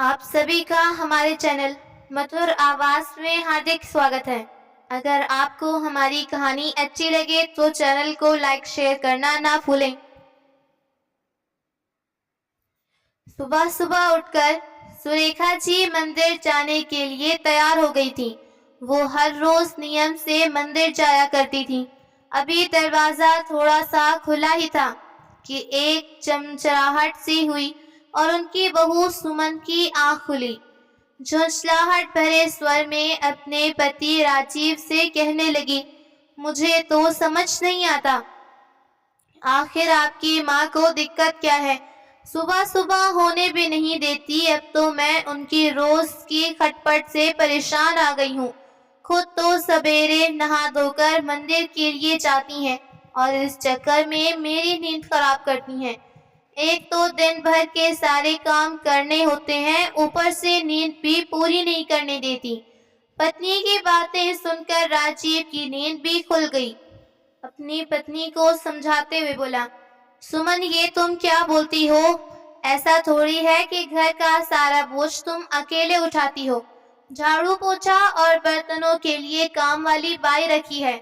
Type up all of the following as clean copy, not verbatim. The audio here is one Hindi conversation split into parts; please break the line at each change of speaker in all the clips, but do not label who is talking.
आप सभी का हमारे चैनल मधुर आवाज में हार्दिक स्वागत है। अगर आपको हमारी कहानी अच्छी लगे तो चैनल को लाइक शेयर करना ना भूलें। सुबह सुबह उठकर सुरेखा जी मंदिर जाने के लिए तैयार हो गई थी। वो हर रोज नियम से मंदिर जाया करती थी। अभी दरवाजा थोड़ा सा खुला ही था कि एक चमचमाहट सी हुई और उनकी बहू सुमन की आंख खुली। झुंझलाहट भरे स्वर में अपने पति राजीव से कहने लगी, मुझे तो समझ नहीं आता, आखिर आपकी माँ को दिक्कत क्या है? सुबह सुबह होने भी नहीं देती। अब तो मैं उनकी रोज की खटपट से परेशान आ गई हूँ। खुद तो सवेरे नहा धोकर मंदिर के लिए जाती हैं और इस चक्कर में मेरी नींद खराब करती हैं। एक तो दिन भर के सारे काम करने होते हैं, ऊपर से नींद भी पूरी नहीं करने देती। पत्नी की बातें सुनकर राजीव की नींद भी खुल गई। अपनी पत्नी को समझाते हुए बोला, सुमन ये तुम क्या बोलती हो? ऐसा थोड़ी है कि घर का सारा बोझ तुम अकेले उठाती हो। झाड़ू पोछा और बर्तनों के लिए काम वाली बाई रखी है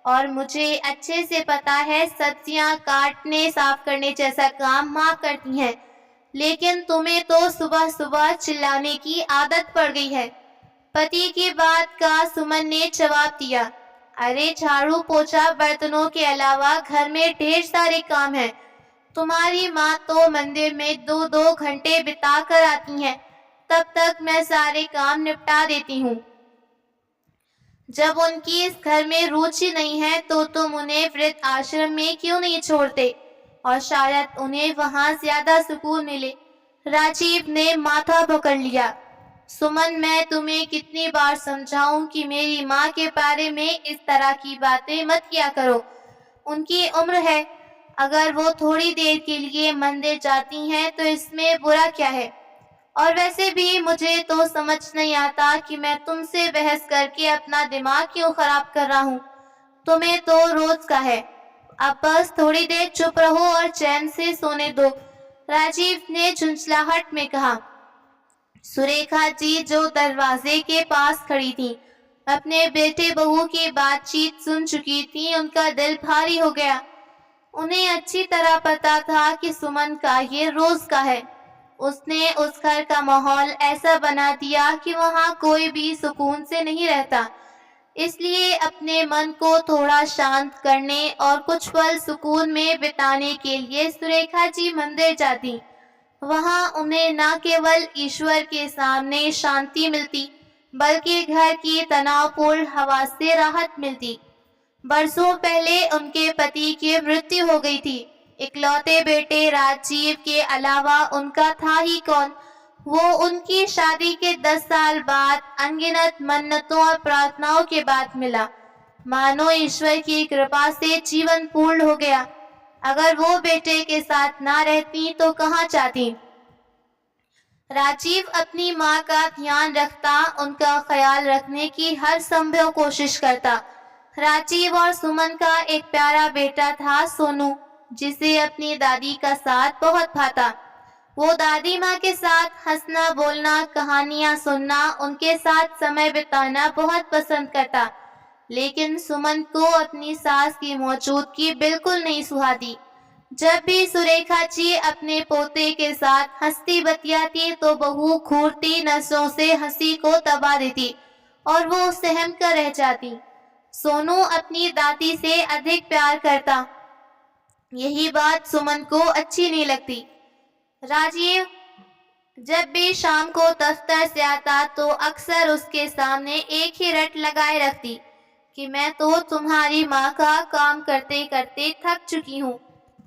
और मुझे अच्छे से पता है सब्जियां काटने साफ करने जैसा काम माँ करती हैं। लेकिन तुम्हें तो सुबह सुबह चिल्लाने की आदत पड़ गई है। पति की बात का सुमन ने जवाब दिया, अरे झाड़ू पोछा बर्तनों के अलावा घर में ढेर सारे काम हैं। तुम्हारी माँ तो मंदिर में 2-2 घंटे बिता कर आती हैं, तब तक मैं सारे काम निपटा देती हूँ। जब उनकी इस घर में रुचि नहीं है तो तुम उन्हें वृद्ध आश्रम में क्यों नहीं छोड़ते? और शायद उन्हें वहां ज्यादा सुकून मिले। राजीव ने माथा पकड़ लिया। सुमन, मैं तुम्हें कितनी बार समझाऊं कि मेरी माँ के बारे में इस तरह की बातें मत किया करो। उनकी उम्र है, अगर वो थोड़ी देर के लिए मंदिर जाती हैं तो इसमें बुरा क्या है? और वैसे भी मुझे तो समझ नहीं आता कि मैं तुमसे बहस करके अपना दिमाग क्यों खराब कर रहा हूँ। तुम्हें तो रोज का है। अब बस थोड़ी देर चुप रहो और चैन से सोने दो, राजीव ने झुंझलाहट में कहा। सुरेखा जी जो दरवाजे के पास खड़ी थी, अपने बेटे बहू की बातचीत सुन चुकी थी। उनका दिल भारी हो गया। उन्हें अच्छी तरह पता था कि सुमन का ये रोज का है। उसने उस घर का माहौल ऐसा बना दिया कि वहां कोई भी सुकून से नहीं रहता। इसलिए अपने मन को थोड़ा शांत करने और कुछ पल सुकून में बिताने के लिए सुरेखा जी मंदिर जाती। वहां उन्हें न केवल ईश्वर के सामने शांति मिलती, बल्कि घर की तनावपूर्ण हवा से राहत मिलती। बरसों पहले उनके पति की मृत्यु हो गई थी। इकलौते बेटे राजीव के अलावा उनका था ही कौन? वो उनकी शादी के 10 साल बाद अनगिनत मन्नतों और प्रार्थनाओं के बाद मिला। मानो ईश्वर की कृपा से जीवन पूर्ण हो गया। अगर वो बेटे के साथ ना रहती तो कहाँ जाती? राजीव अपनी माँ का ध्यान रखता, उनका ख्याल रखने की हर संभव कोशिश करता। राजीव और सुमन का एक प्यारा बेटा था, सोनू, जिसे अपनी दादी का साथ बहुत भाता। वो दादी माँ के साथ हंसना बोलना, कहानियां सुनना, उनके साथ समय बिताना बहुत पसंद करता। लेकिन सुमन को अपनी सास की मौजूदगी बिल्कुल नहीं सुहाती। जब भी सुरेखा जी अपने पोते के साथ हंसती बतियाती तो बहू घूरती नसों से हंसी को दबा देती और वो सहम कर रह जाती। सोनू अपनी दादी से अधिक प्यार करता। यही बात सुमन को अच्छी नहीं लगती। राजीव जब भी शाम को दफ्तर से आता तो अक्सर उसके सामने एक ही रट लगाए रखती कि मैं तो तुम्हारी माँ का काम करते करते थक चुकी हूँ।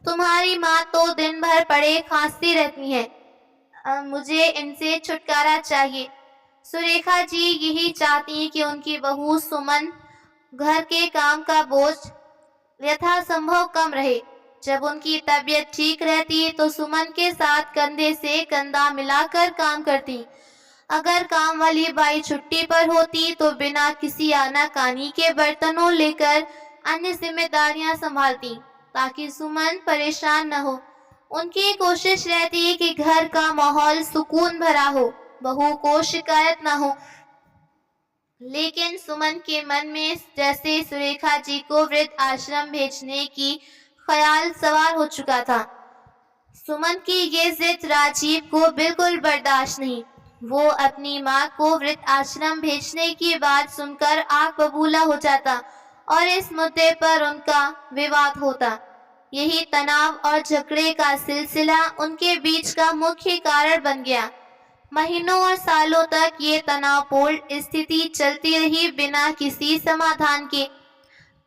तुम्हारी माँ तो दिन भर पड़े खांसती रहती हैं। मुझे इनसे छुटकारा चाहिए। सुरेखा जी यही चाहती कि उनकी बहू सुमन घर के काम का बोझ यथासंभव कम रहे। जब उनकी तबीयत ठीक रहती तो सुमन के साथ कंधे से कंधा मिलाकर काम करती। अगर काम वाली बाई छुट्टी पर होती तो बिना किसी आनाकानी के बर्तनों लेकर अन्य जिम्मेदारियां संभालती ताकि सुमन परेशान न हो। उनकी कोशिश रहती कि घर का माहौल सुकून भरा हो। बहू को शिकायत ना हो। लेकिन सुमन के मन में जैसे सुरेखा जी को वृद्ध आश्रम भेजने की ख्याल सवार हो चुका था। सुमन की ये जिद राजीव को बिल्कुल बर्दाश्त नहीं। वो अपनी माँ को वृद्ध आश्रम भेजने की बात सुनकर आग बबूला हो जाता और इस मुद्दे पर उनका विवाद होता। यही तनाव और झगड़े का सिलसिला उनके बीच का मुख्य कारण बन गया। महीनों और सालों तक ये तनावपूर्ण स्थिति चलती रही बिना किसी समाधान के।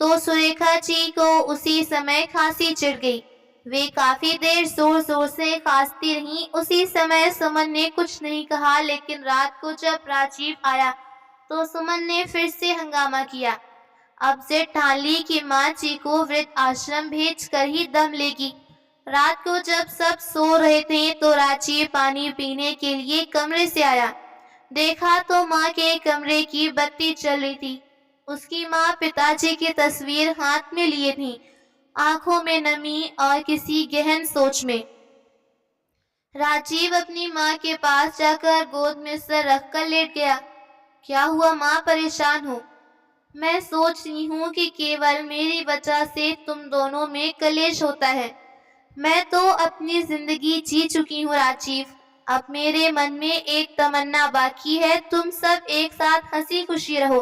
तो सुरेखा जी को उसी समय खांसी चिढ़ गई। वे काफी देर जोर जोर से खांसती रहीं। उसी समय सुमन ने कुछ नहीं कहा, लेकिन रात को जब राजीव आया तो सुमन ने फिर से हंगामा किया। अब जिद ठान ली कि माँ जी को वृद्ध आश्रम भेज कर ही दम लेगी। रात को जब सब सो रहे थे तो राजीव पानी पीने के लिए कमरे से आया। देखा तो माँ के कमरे की बत्ती जल रही थी। उसकी माँ पिताजी की तस्वीर हाथ में लिए थी, आंखों में नमी और किसी गहन सोच में। राजीव अपनी माँ के पास जाकर गोद में सर रखकर लेट गया। क्या हुआ माँ, परेशान हो? मैं सोच रही हूँ कि केवल मेरी वजह से तुम दोनों में कलेश होता है। मैं तो अपनी जिंदगी जी चुकी हूँ राजीव। अब मेरे मन में एक तमन्ना बाकी है, तुम सब एक साथ हंसी खुशी रहो,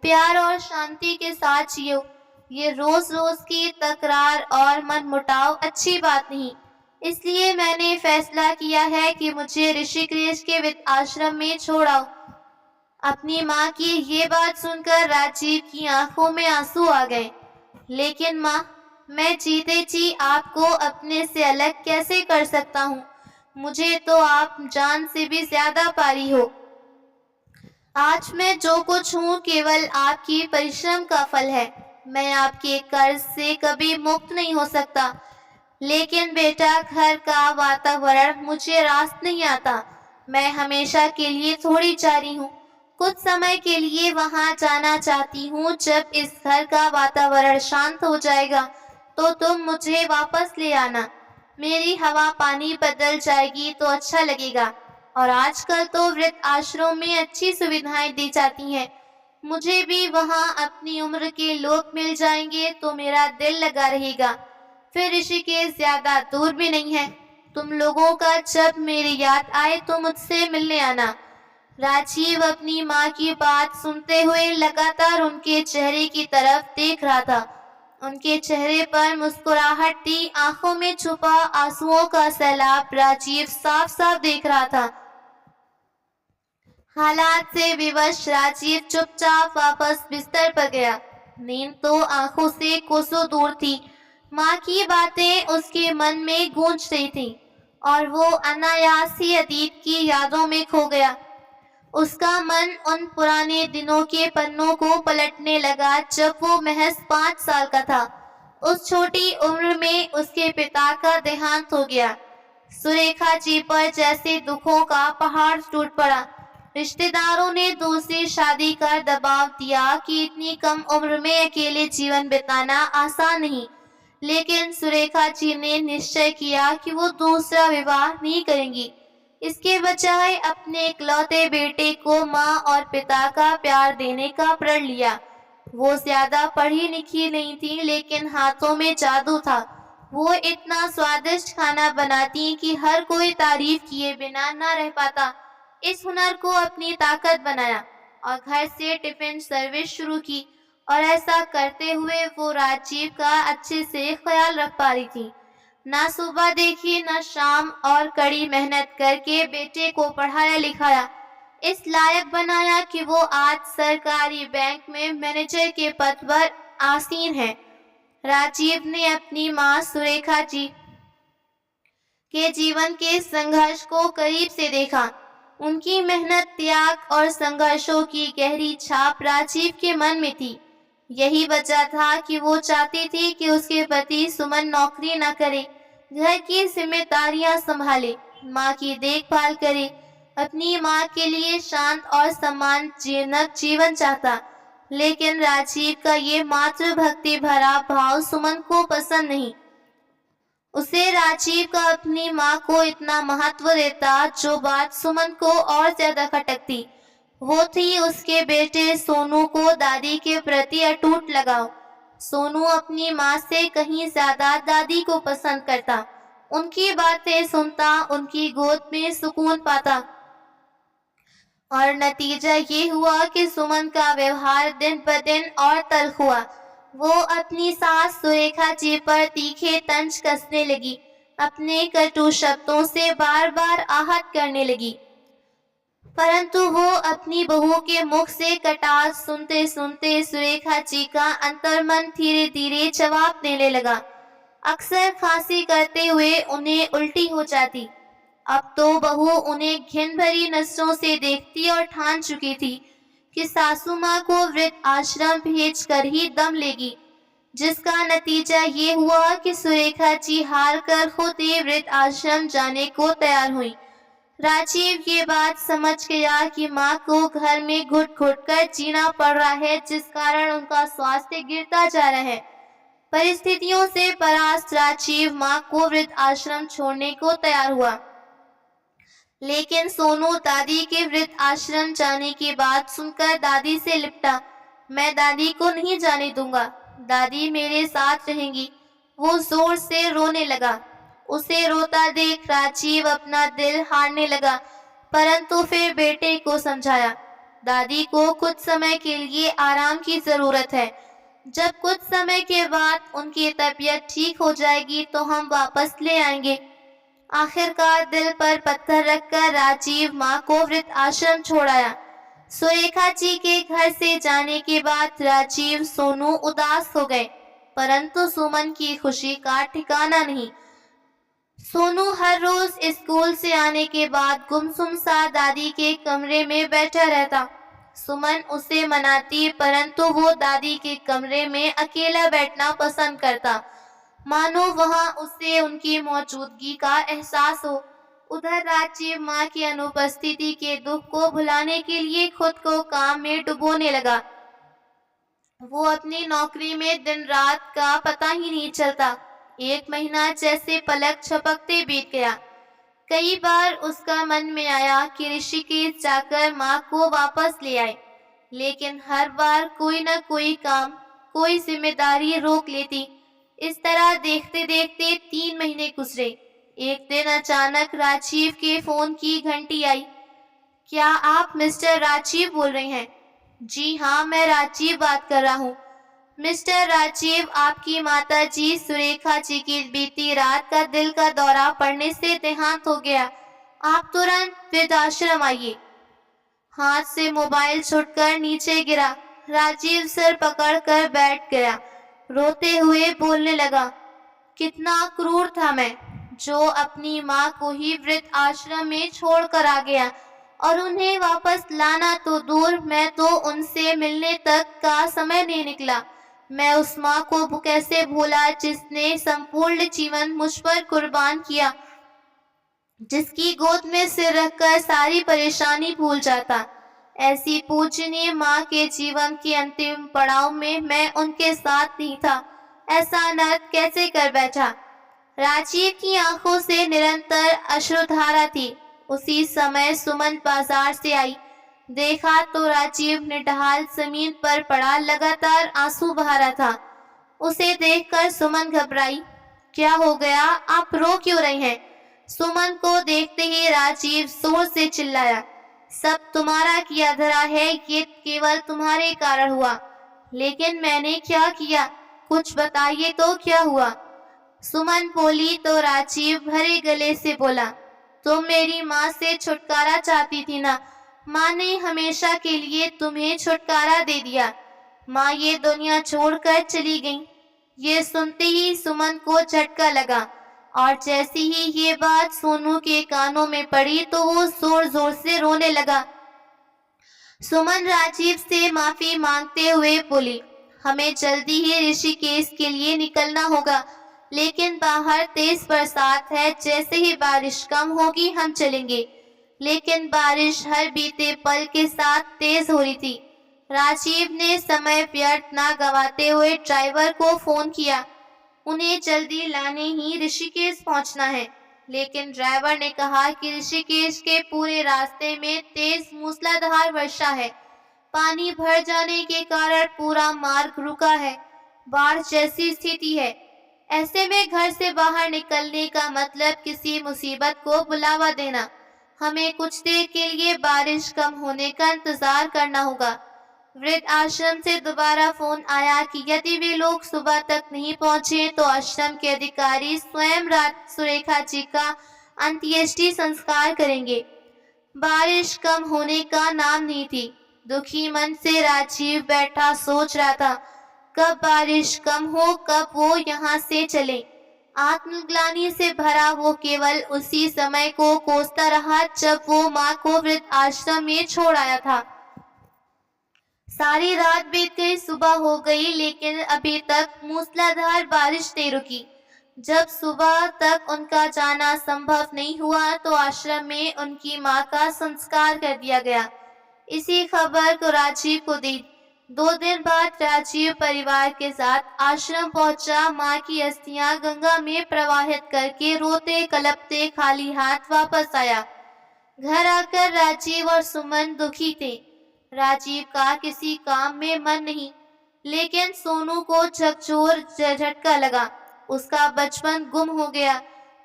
प्यार और शांति के साथ जियो। ये रोज रोज की तकरार और मनमुटाव अच्छी बात नहीं। इसलिए मैंने फैसला किया है कि मुझे ऋषिकेश के वृद्ध आश्रम में छोड़ आओ। अपनी माँ की ये बात सुनकर राजीव की आंखों में आंसू आ गए। लेकिन माँ, मैं जीते जी आपको अपने से अलग कैसे कर सकता हूँ? मुझे तो आप जान से भी ज्यादा प्यारी हो। आज मैं जो कुछ हूँ केवल आपकी परिश्रम का फल है। मैं आपके कर्ज से कभी मुक्त नहीं हो सकता। लेकिन बेटा, घर का वातावरण मुझे रास नहीं आता। मैं हमेशा के लिए थोड़ी जा रही हूँ, कुछ समय के लिए वहाँ जाना चाहती हूँ। जब इस घर का वातावरण शांत हो जाएगा तो तुम मुझे वापस ले आना। मेरी हवा पानी बदल जाएगी तो अच्छा लगेगा। और आजकल तो वृद्ध आश्रम में अच्छी सुविधाएं दी जाती हैं। मुझे भी वहाँ अपनी उम्र के लोग मिल जाएंगे तो मेरा दिल लगा रहेगा। फिर ऋषिकेश ज्यादा दूर भी नहीं है। तुम लोगों का जब मेरी याद आए तो मुझसे मिलने आना। राजीव अपनी माँ की बात सुनते हुए लगातार उनके चेहरे की तरफ देख रहा था। उनके चेहरे पर मुस्कुराहट थी, आंखों में छुपा आंसुओं का सैलाब राजीव साफ साफ देख रहा था। हालात से विवश राजीव चुपचाप वापस बिस्तर पर गया। नींद तो आंखों से कोसों दूर थी। माँ की बातें उसके मन में गूंज रही थी और वो अनायास ही अतीत की यादों में खो गया। उसका मन उन पुराने दिनों के पन्नों को पलटने लगा जब वो महज 5 साल का था। उस छोटी उम्र में उसके पिता का देहांत हो गया। सुरेखा जी पर जैसे दुखों का पहाड़ टूट पड़ा। रिश्तेदारों ने दूसरी शादी का दबाव दिया कि इतनी कम उम्र में अकेले जीवन बिताना आसान नहीं। लेकिन सुरेखा जी ने निश्चय किया कि वो दूसरा विवाह नहीं करेंगी। इसके बजाय अपने इकलौते बेटे को माँ और पिता का प्यार देने का प्रण लिया। वो ज्यादा पढ़ी लिखी नहीं थी, लेकिन हाथों में जादू था। वो इतना स्वादिष्ट खाना बनाती कि हर कोई तारीफ किए बिना न रह पाता। इस हुनर को अपनी ताकत बनाया और घर से टिफिन सर्विस शुरू की। और ऐसा करते हुए वो राजीव का अच्छे से ख्याल रख पा रही थी। ना सुबह देखी न शाम, और कड़ी मेहनत करके बेटे को पढ़ाया लिखाया, इस लायक बनाया कि वो आज सरकारी बैंक में मैनेजर के पद पर आसीन है। राजीव ने अपनी माँ सुरेखा जी के जीवन के संघर्ष को करीब से देखा। उनकी मेहनत, त्याग और संघर्षों की गहरी छाप राजीव के मन में थी। यही वजह था कि वो चाहती थी कि उसके पति सुमन नौकरी न करे, घर की जिम्मेदारियां संभाले, माँ की देखभाल करे, अपनी माँ के लिए शांत और सम्मानजनक जीवन चाहता। लेकिन राजीव का ये मातृभक्ति भरा भाव सुमन को पसंद नहीं। उसे राजीव का अपनी माँ को इतना महत्व देता, जो बात सुमन को और ज्यादा खटकती वो थी उसके बेटे सोनू को दादी के प्रति अटूट लगाव। सोनू अपनी माँ से कहीं ज्यादा दादी को पसंद करता, उनकी बातें सुनता, उनकी गोद में सुकून पाता। और नतीजा ये हुआ कि सुमन का व्यवहार दिन ब दिन और तल्ख हुआ। वो अपनी सास सुरेखा जी पर तीखे तंज कसने लगी, अपने कटु शब्दों से बार बार आहत करने लगी। परंतु वो अपनी बहू के मुख से कटाक्ष सुनते सुनते सुरेखा जी का अंतर्मन धीरे धीरे जवाब देने लगा। अक्सर खांसी करते हुए उन्हें उल्टी हो जाती। अब तो बहू उन्हें घिन भरी नजरों से देखती और ठान चुकी थी कि सासू माँ को वृद्ध आश्रम भेज कर ही दम लेगी, जिसका नतीजा ये हुआ कि सुरेखा जी हार कर खुद ही वृद्ध आश्रम जाने को तैयार हुई। राजीव ये बात समझ गया कि माँ को घर में घुट घुट कर जीना पड़ रहा है, जिस कारण उनका स्वास्थ्य गिरता जा रहा है। परिस्थितियों से परास्त राजीव माँ को वृद्ध आश्रम छोड़ने को तैयार हुआ, लेकिन सोनू दादी के वृद्ध आश्रम जाने की बात सुनकर दादी से लिपटा। मैं दादी को नहीं जाने दूंगा, दादी मेरे साथ रहेंगी। वो जोर से रोने लगा। उसे रोता देख राजीव अपना दिल हारने लगा, परंतु फिर बेटे को समझाया, दादी को कुछ समय के लिए आराम की जरूरत है। जब कुछ समय के बाद उनकी तबीयत ठीक हो जाएगी तो हम वापस ले आएंगे। आखिरकार दिल पर पत्थर रखकर राजीव माँ को वृद्ध आश्रम छोड़ आया। सुरेखा जी के घर से जाने के बाद राजीव सोनू उदास हो गए, परंतु सुमन की खुशी का ठिकाना नहीं। सोनू हर रोज स्कूल से आने के बाद गुमसुम सा दादी के कमरे में बैठा रहता। सुमन उसे मनाती, परंतु वो दादी के कमरे में अकेला बैठना पसंद करता, मानो वहां उसे उनकी मौजूदगी का एहसास हो। उधर राजीव माँ की अनुपस्थिति के दुख को भुलाने के लिए खुद को काम में डुबोने लगा। वो अपनी नौकरी में दिन रात का पता ही नहीं चलता। 1 महीना जैसे पलक झपकते बीत गया। कई बार उसका मन में आया कि ऋषिकेश जाकर माँ को वापस ले आए, लेकिन हर बार कोई न कोई काम, कोई जिम्मेदारी रोक लेती। इस तरह देखते देखते 3 महीने गुजरे। एक दिन अचानक राजीव के फोन की घंटी आई। क्या आप मिस्टर राजीव बोल रहे हैं? जी हाँ, मैं राजीव बात कर रहा हूँ। मिस्टर राजीव, आपकी माता जी सुरेखा जी की बीती रात का दिल का दौरा पड़ने से देहांत हो गया। आप तुरंत वृद्धाश्रम आइए। हाथ से मोबाइल छूटकर नीचे गिरा। राजीव सिर पकड़कर बैठ गया, रोते हुए बोलने लगा, कितना क्रूर था मैं, जो अपनी माँ को ही वृद्ध आश्रम में छोड़कर आ गया, और उन्हें वापस लाना तो दूर, मैं तो उनसे मिलने तक का समय नहीं निकला। मैं उस माँ को कैसे भूला जिसने संपूर्ण जीवन मुझ पर कुर्बान किया, जिसकी गोद में सिर रखकर सारी परेशानी भूल जाता। ऐसी पूजनीय माँ के जीवन के अंतिम पड़ाव में मैं उनके साथ नहीं था। ऐसा अनर्थ कैसे कर बैठा। राजीव की आंखों से निरंतर अश्रुधारा थी। उसी समय सुमन बाजार से आई। देखा तो राजीव निढाल जमीन पर पड़ा लगातार आंसू बहा रहा था। उसे देखकर सुमन घबराई। क्या हो गया, आप रो क्यों रहे हैं? सुमन को देखते ही राजीव जोर से चिल्लाया, सब तुम्हारा किया धरा है, ये केवल तुम्हारे कारण हुआ। लेकिन मैंने क्या किया, कुछ बताइए तो क्या हुआ? सुमन बोली तो राजीव भरे गले से बोला, तुम मेरी माँ से छुटकारा चाहती थी ना, माँ ने हमेशा के लिए तुम्हें छुटकारा दे दिया। माँ ये दुनिया छोड़कर चली गई। ये सुनते ही सुमन को झटका लगा, और जैसे ही ये बात सोनू के कानों में पड़ी तो वो जोर जोर से रोने लगा। सुमन राजीव से माफी मांगते हुए बोली, हमें जल्दी ही ऋषिकेश के लिए निकलना होगा, लेकिन बाहर तेज बरसात है, जैसे ही बारिश कम होगी हम चलेंगे। लेकिन बारिश हर बीते पल के साथ तेज हो रही थी। राजीव ने समय व्यर्थ न गवाते हुए ड्राइवर को फोन किया। उन्हें जल्दी लाने ही ऋषिकेश पहुंचना है। लेकिन ड्राइवर ने कहा कि ऋषिकेश के पूरे रास्ते में तेज मूसलाधार वर्षा है। पानी भर जाने के कारण पूरा मार्ग रुका है। बाढ़ जैसी स्थिति है। ऐसे में घर से बाहर निकलने का मतलब किसी मुसीबत को बुलावा देना। हमें कुछ देर के लिए बारिश कम होने का इंतजार करना होगा। वृद्ध आश्रम से दोबारा फोन आया कि यदि वे लोग सुबह तक नहीं पहुंचे तो आश्रम के अधिकारी स्वयं रात सुरेखा जी का अंत्येष्टि संस्कार करेंगे। बारिश कम होने का नाम नहीं थी। दुखी मन से राजीव बैठा सोच रहा था, कब बारिश कम हो, कब वो यहाँ से चले। आत्मग्लानि से भरा वो केवल उसी समय को कोसता रहा जब वो माँ को वृद्ध आश्रम में छोड़ आया था। सारी रात बीत गई, सुबह हो गई, लेकिन अभी तक मूसलाधार बारिश नहीं रुकी। जब सुबह तक उनका जाना संभव नहीं हुआ तो आश्रम में उनकी मां का संस्कार कर दिया गया। इसी खबर को राजीव को दी। 2 दिन बाद राजीव परिवार के साथ आश्रम पहुंचा। मां की अस्थियां गंगा में प्रवाहित करके रोते कलपते खाली हाथ वापस आया। घर आकर राजीव और सुमन दुखी थे। राजीव का किसी काम में मन नहीं, लेकिन सोनू को झकझोर झटका लगा। उसका बचपन गुम हो गया।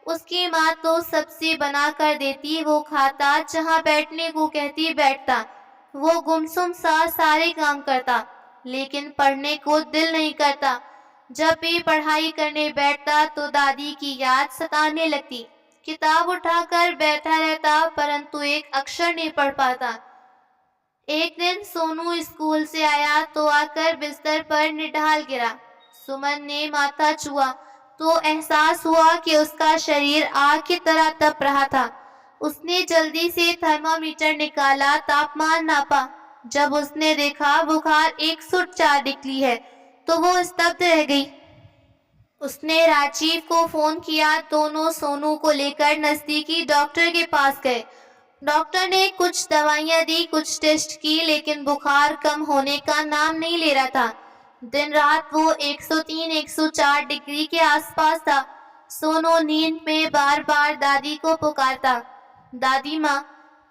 उसकी माँ तो सब्जी बना कर देती, वो खाता, जहाँ बैठने को कहती बैठता। वो गुमसुम सा सारे काम करता, लेकिन पढ़ने को दिल नहीं करता। जब भी पढ़ाई करने बैठता तो दादी की याद सताने लगती। किताब उठाकर बैठा रहता, परंतु एक अक्षर नहीं पढ़ पाता। एक दिन सोनू स्कूल से आया तो आकर बिस्तर पर निढाल गिरा। सुमन ने माथा छुआ तो एहसास हुआ कि उसका शरीर आग की तरह तप रहा था। उसने जल्दी से थर्मामीटर निकाला, तापमान नापा। जब उसने देखा बुखार 104 डिग्री है तो वो स्तब्ध रह गई। उसने राजीव को फोन किया। दोनों सोनू को लेकर नजदीकी डॉक्टर के पास गए। डॉक्टर ने कुछ दवाइयां दी, कुछ टेस्ट की, लेकिन बुखार कम होने का नाम नहीं ले रहा था। दिन रात वो 103-104 डिग्री के आसपास था। सोनू नींद में बार बार दादी को पुकारता, दादी माँ,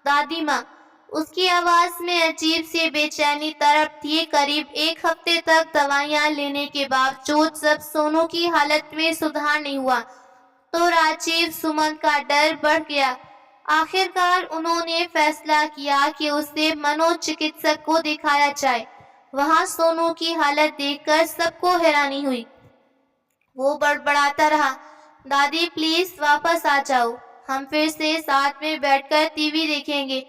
दादी माँ। उसकी आवाज में अजीब सी बेचैनी तड़प थी। करीब 1 हफ्ते तक दवाइयां लेने के बावजूद जब सोनू की हालत में सुधार नहीं हुआ तो राजीव सुमन का डर बढ़ गया। आखिरकार उन्होंने फैसला किया कि उसे मनोचिकित्सक को दिखाया जाए। वहां सोनू की हालत देखकर सबको हैरानी हुई। वो बड़बड़ाता रहा, दादी प्लीज वापस आ जाओ, हम फिर से साथ में बैठकर टीवी देखेंगे।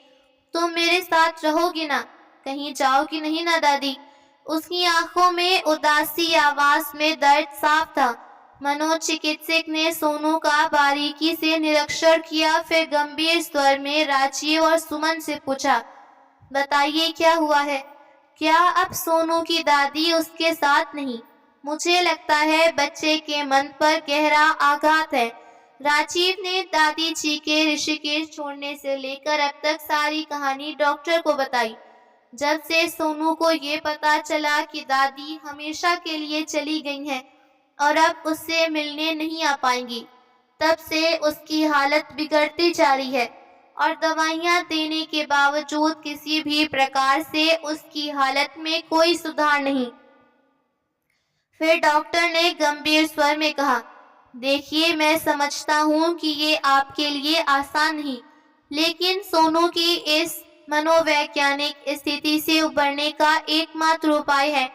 तुम मेरे साथ रहोगी ना? कहीं जाओगी नहीं ना दादी? उसकी आंखों में उदासी, आवाज में दर्द साफ था। मनोचिकित्सक ने सोनू का बारीकी से निरीक्षण किया, फिर गंभीर स्वर में राजीव और सुमन से पूछा, बताइए क्या हुआ है? क्या अब सोनू की दादी उसके साथ नहीं? मुझे लगता है बच्चे के मन पर गहरा आघात है। राजीव ने दादी जी के ऋषिकेश छोड़ने से लेकर अब तक सारी कहानी डॉक्टर को बताई। जब से सोनू को ये पता चला कि दादी हमेशा के लिए चली गई हैं और अब उससे मिलने नहीं आ पाएंगी, तब से उसकी हालत बिगड़ती जा रही है और दवाइयां देने के बावजूद किसी भी प्रकार से उसकी हालत में कोई सुधार नहीं। फिर डॉक्टर ने गंभीर स्वर में कहा, देखिए मैं समझता हूँ कि ये आपके लिए आसान नहीं, लेकिन सोनू की इस मनोवैज्ञानिक स्थिति से उबरने का एकमात्र उपाय है।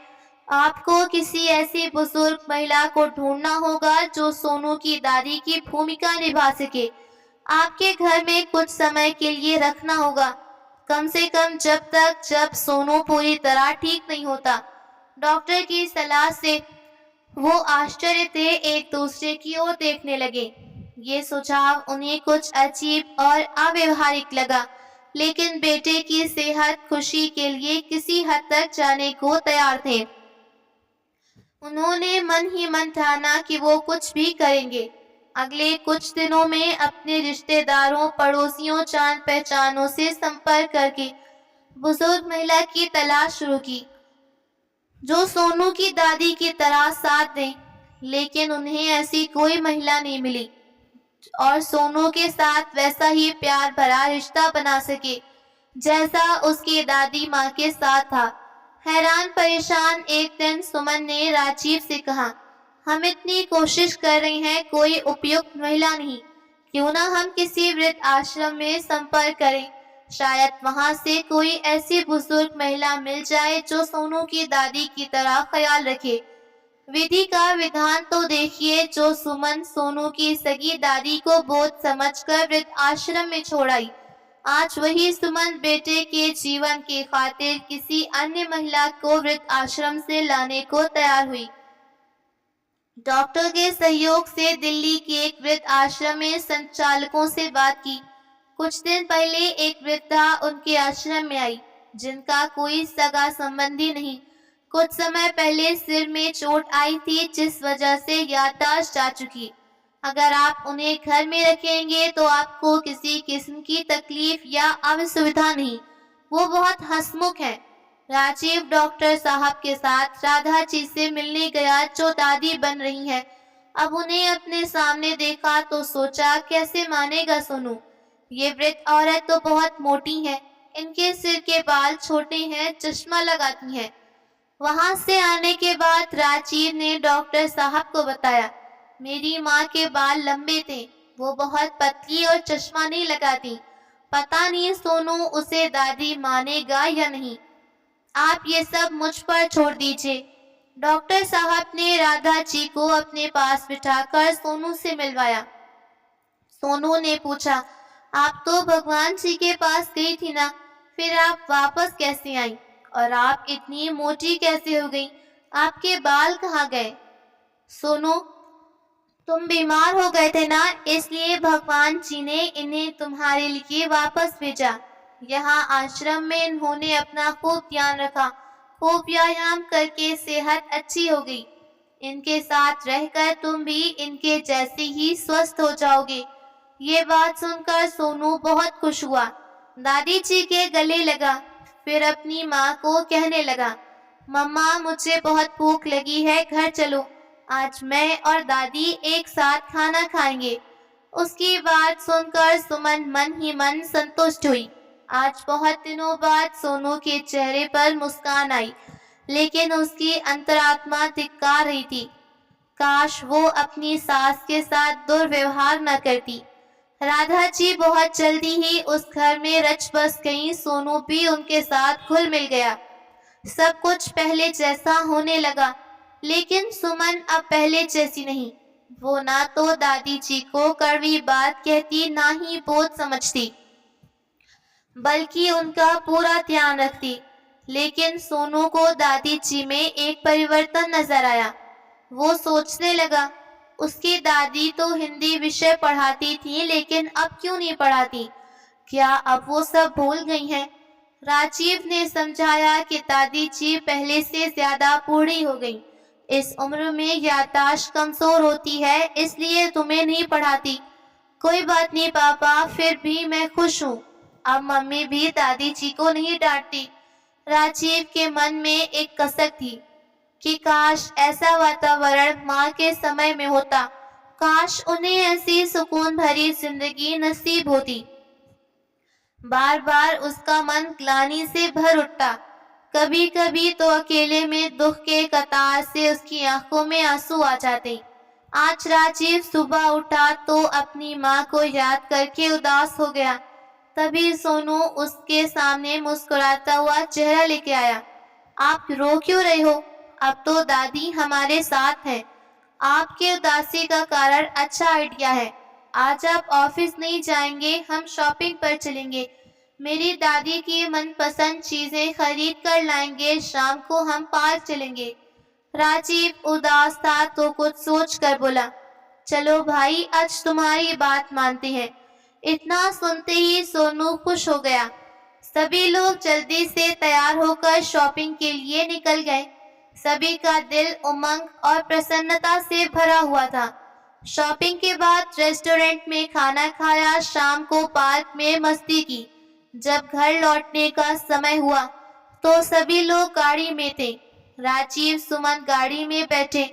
आपको किसी ऐसी बुजुर्ग महिला को ढूंढना होगा जो सोनू की दादी की भूमिका निभा सके। आपके घर में कुछ समय के लिए रखना होगा, कम से कम जब सोनू पूरी तरह ठीक नहीं होता। डॉक्टर की सलाह से वो आश्चर्य से एक दूसरे की ओर देखने लगे। ये सुझाव उन्हें कुछ अजीब और अव्यवहारिक लगा, लेकिन बेटे की सेहत खुशी के लिए किसी हद तक जाने को तैयार थे। उन्होंने मन ही मन ठाना कि वो कुछ भी करेंगे। अगले कुछ दिनों में अपने रिश्तेदारों, पड़ोसियों, जान पहचानों से संपर्क करके बुजुर्ग महिला की तलाश शुरू की जो सोनू की दादी की तरह साथ दें। लेकिन उन्हें ऐसी कोई महिला नहीं मिली और सोनू के साथ वैसा ही प्यार भरा रिश्ता बना सके जैसा उसकी दादी माँ के साथ था। हैरान परेशान एक दिन सुमन ने राजीव से कहा, हम इतनी कोशिश कर रहे हैं, कोई उपयुक्त महिला नहीं, क्यों ना हम किसी वृद्ध आश्रम में संपर्क करें, शायद वहां से कोई ऐसी बुजुर्ग महिला मिल जाए जो सोनू की दादी की तरह ख्याल रखे। विधि का विधान तो देखिए, जो सुमन सोनू की सगी दादी को बोझ समझकर वृद्ध आश्रम में छोड़ आई, आज वही सुमन बेटे के जीवन की खातिर किसी अन्य महिला को वृद्ध आश्रम से लाने को तैयार हुई। डॉक्टर के सहयोग से दिल्ली के एक वृद्ध आश्रम में संचालकों से बात की। कुछ दिन पहले एक वृद्धा उनके आश्रम में आई जिनका कोई सगा संबंधी नहीं। कुछ समय पहले सिर में चोट आई थी जिस वजह से याददाश्त जा चुकी। अगर आप उन्हें घर में रखेंगे तो आपको किसी किस्म की तकलीफ या असुविधा नहीं। वो बहुत हंसमुख है। राजीव डॉक्टर साहब के साथ राधा जी से मिलने गया जो दादी बन रही है। अब उन्हें अपने सामने देखा तो सोचा कैसे मानेगा सोनू। ये वृद्ध औरत तो बहुत मोटी है, इनके सिर के बाल छोटे हैं, चश्मा लगाती हैं। वहां से आने के बाद राजीव ने डॉक्टर साहब को बताया, मेरी माँ के बाल लंबे थे, वो बहुत पतली और चश्मा नहीं लगाती। पता नहीं सोनू उसे दादी मानेगा या नहीं। आप ये सब मुझ पर छोड़ दीजिए। डॉक्टर साहब ने राधा जी को अपने पास बिठाकर सोनू से मिलवाया। सोनू ने पूछा, आप तो भगवान जी के पास गई थी ना, फिर आप वापस कैसे आई? और आप इतनी मोटी कैसे हो गई? आपके बाल कहाँ गए? सोनू, तुम बीमार हो गए थे ना, इसलिए भगवान जी ने इन्हें तुम्हारे लिए वापस भेजा। यहाँ आश्रम में इन्होंने अपना खूब ध्यान रखा, खूब व्यायाम करके सेहत अच्छी हो गई। इनके साथ रहकर तुम भी इनके जैसे ही स्वस्थ हो जाओगे। ये बात सुनकर सोनू बहुत खुश हुआ। दादी जी के गले लगा, फिर अपनी माँ को कहने लगा, मम्मा मुझे बहुत भूख लगी है, घर चलो, आज मैं और दादी एक साथ खाना खाएंगे। उसकी बात सुनकर सुमन मन ही मन संतुष्ट हुई। आज बहुत दिनों बाद सोनू के चेहरे पर मुस्कान आई, लेकिन उसकी अंतरात्मा धिक्का रही थी। काश वो अपनी सास के साथ दुर्व्यवहार न करती। राधा जी बहुत जल्दी ही उस घर में रच बस गई। सोनू भी उनके साथ घुल मिल गया। सब कुछ पहले जैसा होने लगा, लेकिन सुमन अब पहले जैसी नहीं। वो ना तो दादी जी को कड़वी बात कहती, ना ही बोझ समझती, बल्कि उनका पूरा ध्यान रखती। लेकिन सोनू को दादी जी में एक परिवर्तन नजर आया। वो सोचने लगा, उसकी दादी तो हिंदी विषय पढ़ाती थी, लेकिन अब क्यों नहीं पढ़ाती? क्या अब वो सब भूल गई हैं? राजीव ने समझाया कि दादी जी पहले से ज्यादा बूढ़ी हो गई। इस उम्र में याददाश्त कमजोर होती है, इसलिए तुम्हें नहीं पढ़ाती। कोई बात नहीं पापा, फिर भी मैं खुश हूँ। अब मम्मी भी दादी जी को नहीं डांटती। राजीव के मन में एक कसक थी कि काश ऐसा वातावरण माँ के समय में होता, काश उन्हें ऐसी सुकून भरी जिंदगी नसीब होती। बार बार उसका मन ग्लानि से भर उठता। कभी कभी तो अकेले में दुख के कतार से उसकी आंखों में आंसू आ जाते। आज राजीव सुबह उठा तो अपनी माँ को याद करके उदास हो गया। तभी सोनू उसके सामने मुस्कुराता हुआ चेहरा लेके आया। आप रो क्यों रहे हो? अब तो दादी हमारे साथ है। आपके उदासी का कारण अच्छा आइडिया है। आज आप ऑफिस नहीं जाएंगे, हम शॉपिंग पर चलेंगे। मेरी दादी की मनपसंद चीजें खरीद कर लाएंगे। शाम को हम पार्क चलेंगे। राजीव उदास था तो कुछ सोच कर बोला, चलो भाई, आज तुम्हारी बात मानते हैं। इतना सुनते ही सोनू खुश हो गया। सभी लोग जल्दी से तैयार होकर शॉपिंग के लिए निकल गए। सभी का दिल उमंग और प्रसन्नता से भरा हुआ था। शॉपिंग के बाद रेस्टोरेंट में खाना खाया, शाम को पार्क में मस्ती की। जब घर लौटने का समय हुआ तो सभी लोग गाड़ी में थे। राजीव सुमन गाड़ी में बैठे।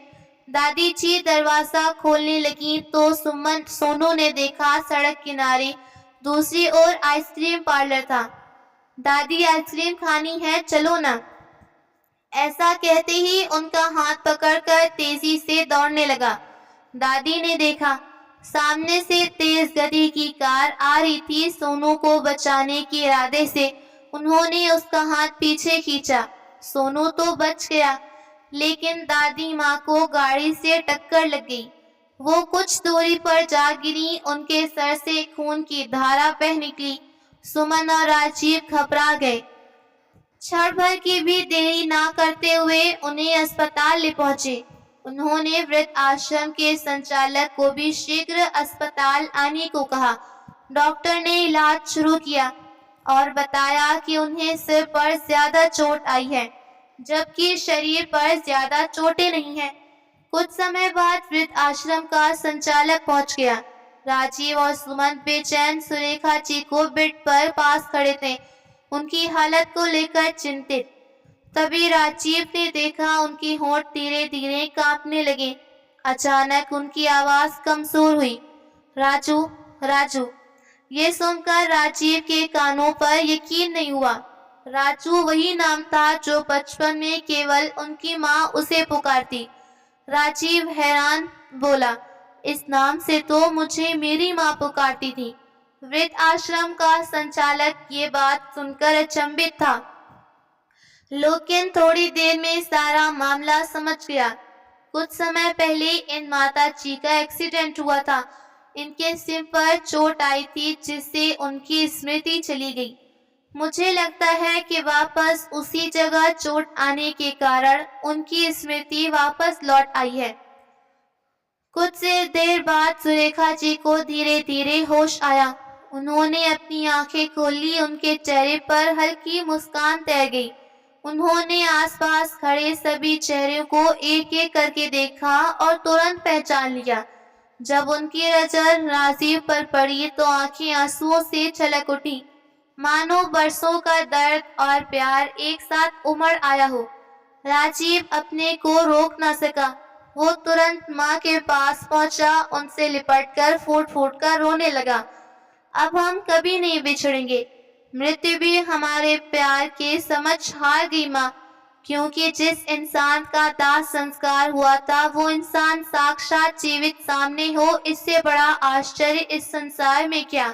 दादी जी दरवाजा खोलने लगी तो सोनू ने देखा सड़क किनारे दूसरी ओर आइसक्रीम पार्लर था। दादी आइसक्रीम खानी है, चलो ना। ऐसा कहते ही उनका हाथ पकड़कर तेजी से दौड़ने लगा। दादी ने देखा सामने से तेज गति की कार आ रही थी। सोनू को बचाने के इरादे से उन्होंने उसका हाथ पीछे खींचा। सोनू तो बच गया, लेकिन दादी माँ को गाड़ी से टक्कर लग गई। वो कुछ दूरी पर जा गिरी, उनके सर से खून की धारा बह निकली। सुमन और राजीव घबरा गए। क्षण भर की भी देरी ना करते हुए उन्हें अस्पताल ले पहुंचे। उन्होंने वृद्ध आश्रम के संचालक को भी शीघ्र अस्पताल आने को कहा। डॉक्टर ने इलाज शुरू किया और बताया कि उन्हें सिर पर ज्यादा चोट आई है, जबकि शरीर पर ज्यादा चोटें नहीं हैं। कुछ समय बाद वृद्ध आश्रम का संचालक पहुंच गया। राजीव और सुमन बेचैन सुरेखा जी को बेड पर पास खड़े थे, उनकी हालत को लेकर चिंतित। तभी राजीव ने देखा उनकी होंठ धीरे धीरे कांपने लगे। अचानक उनकी आवाज कमजोर हुई, राजू, राजू। ये सुनकर राजीव के कानों पर यकीन नहीं हुआ। राजू वही नाम था जो बचपन में केवल उनकी माँ उसे पुकारती। राजीव हैरान बोला, इस नाम से तो मुझे मेरी माँ पुकारती थी। वृद्ध आश्रम का संचालक ये बात सुनकर अचंभित था, लेकिन थोड़ी देर में सारा मामला समझ गया। कुछ समय पहले इन माता जी का एक्सीडेंट हुआ था। इनके सिर पर चोट आई थी, जिससे उनकी स्मृति चली गई। मुझे लगता है कि वापस उसी जगह चोट आने के कारण उनकी स्मृति वापस लौट आई है। कुछ देर बाद सुरेखा जी को धीरे धीरे होश आया। उन्होंने अपनी आंखें खोली, उनके चेहरे पर हल्की मुस्कान तैर गई। उन्होंने आसपास खड़े सभी चेहरों को एक एक करके देखा और तुरंत पहचान लिया। जब उनकी नजर राजीव पर पड़ी तो आंखें आंसुओं से छलक उठी, मानो बरसों का दर्द और प्यार एक साथ उमड़ आया हो। राजीव अपने को रोक न सका। वो तुरंत माँ के पास पहुंचा, उनसे लिपटकर फूट फूट कर रोने लगा। अब हम कभी नहीं बिछड़ेंगे। मृत्यु भी हमारे प्यार के समझ हार गई माँ, क्योंकि जिस इंसान का दाह संस्कार हुआ था वो इंसान साक्षात जीवित सामने हो, इससे बड़ा आश्चर्य इस संसार में क्या।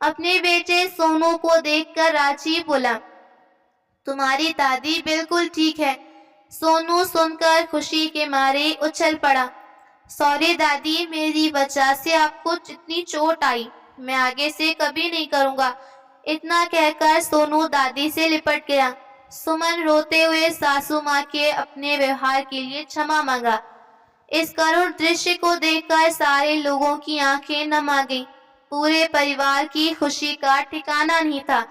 अपने बेटे सोनू को देखकर राजीव बोला, तुम्हारी दादी बिल्कुल ठीक है। सोनू सुनकर खुशी के मारे उछल पड़ा। सॉरी दादी, मेरी वजह से आपको इतनी चोट आई, मैं आगे से कभी नहीं करूँगा। इतना कहकर सोनू दादी से लिपट गया। सुमन रोते हुए सासू माँ के अपने व्यवहार के लिए क्षमा मांगा। इस करुण दृश्य को देखकर सारे लोगों की आंखें नम आ गईं। पूरे परिवार की खुशी का ठिकाना नहीं था।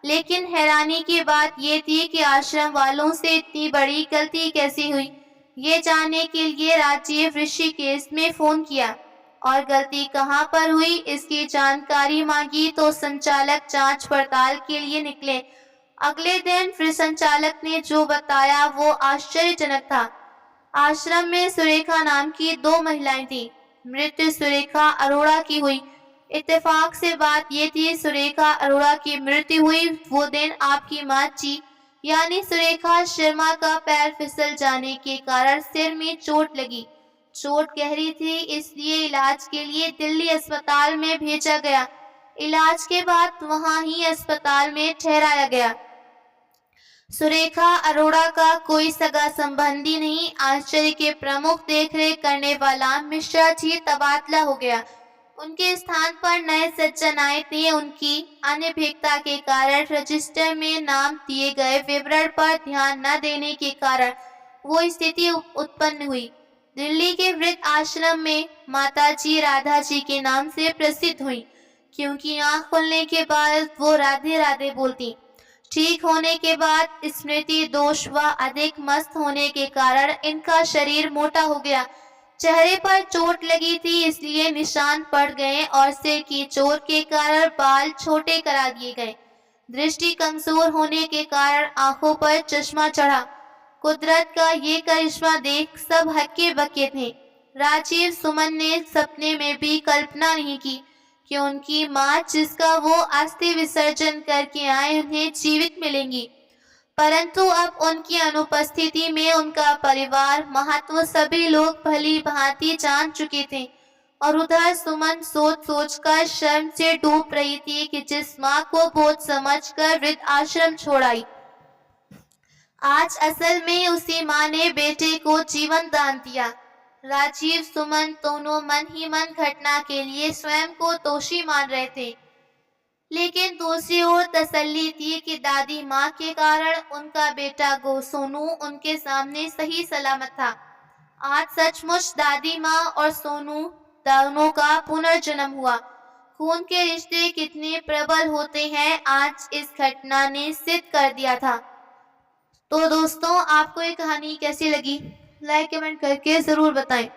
लेकिन हैरानी की बात यह थी कि आश्रम वालों से इतनी बड़ी गलती कैसे हुई। ये जानने के लिए राजीव ऋषिकेश में फोन किया और गलती कहां पर हुई इसकी जानकारी मांगी तो संचालक जांच पड़ताल के लिए निकले। अगले दिन फिर संचालक ने जो बताया वो आश्चर्यजनक था। आश्रम में सुरेखा नाम की 2 महिलाएं थीं। मृत्यु सुरेखा अरोड़ा की हुई। इत्तेफाक से बात ये थी, सुरेखा अरोड़ा की मृत्यु हुई वो दिन आपकी माँ जी यानी सुरेखा शर्मा का पैर फिसल जाने के कारण सिर में चोट लगी। चोट गहरी थी, इसलिए इलाज के लिए दिल्ली अस्पताल में भेजा गया। इलाज के बाद वहां ही अस्पताल में ठहराया गया। सुरेखा अरोड़ा का कोई सगा संबंधी नहीं। आश्चर्य के प्रमुख देखरेख करने वाला मिश्रा जी तबादला हो गया। उनके स्थान पर नए सज्जन आए थे। उनकी अनभिज्ञता के कारण रजिस्टर में नाम दिए गए विवरण पर ध्यान न देने के कारण वो स्थिति उत्पन्न हुई। दिल्ली के वृद्ध आश्रम में माताजी राधा जी के नाम से प्रसिद्ध हुई, क्योंकि आंख खुलने के बाद वो राधे राधे बोलती। ठीक होने के बाद स्मृति दोष व अधिक मस्त होने के कारण इनका शरीर मोटा हो गया। चेहरे पर चोट लगी थी, इसलिए निशान पड़ गए और सिर की चोट के कारण बाल छोटे करा दिए गए। दृष्टि कमजोर होने के कारण आंखों पर चश्मा चढ़ा। कुदरत का ये करिश्मा देख सब हक्के बक्के थे। राजीव सुमन ने सपने में भी कल्पना नहीं की कि उनकी माँ, जिसका वो अस्थि विसर्जन करके आए, उन्हें जीवित मिलेंगी। परंतु अब उनकी अनुपस्थिति में उनका परिवार, महत्व सभी लोग भली भांति जान चुके थे। और उधर सुमन सोच सोच कर शर्म से डूब रही थी कि जिस माँ को बोझ समझकर वृद्ध आश्रम छोड़ आई, आज असल में उसी माँ ने बेटे को जीवन दान दिया। राजीव सुमन दोनों मन ही मन घटना के लिए स्वयं को दोषी मान रहे थे, लेकिन दूसरी ओर तसल्ली थी कि दादी माँ के कारण उनका बेटा सोनू उनके सामने सही सलामत था। आज सचमुच दादी माँ और सोनू दोनों का पुनर्जन्म हुआ। खून के रिश्ते कितने प्रबल होते हैं, आज इस घटना ने सिद्ध कर दिया था। तो दोस्तों, आपको ये कहानी कैसी लगी? लाइक कमेंट करके जरूर बताएं।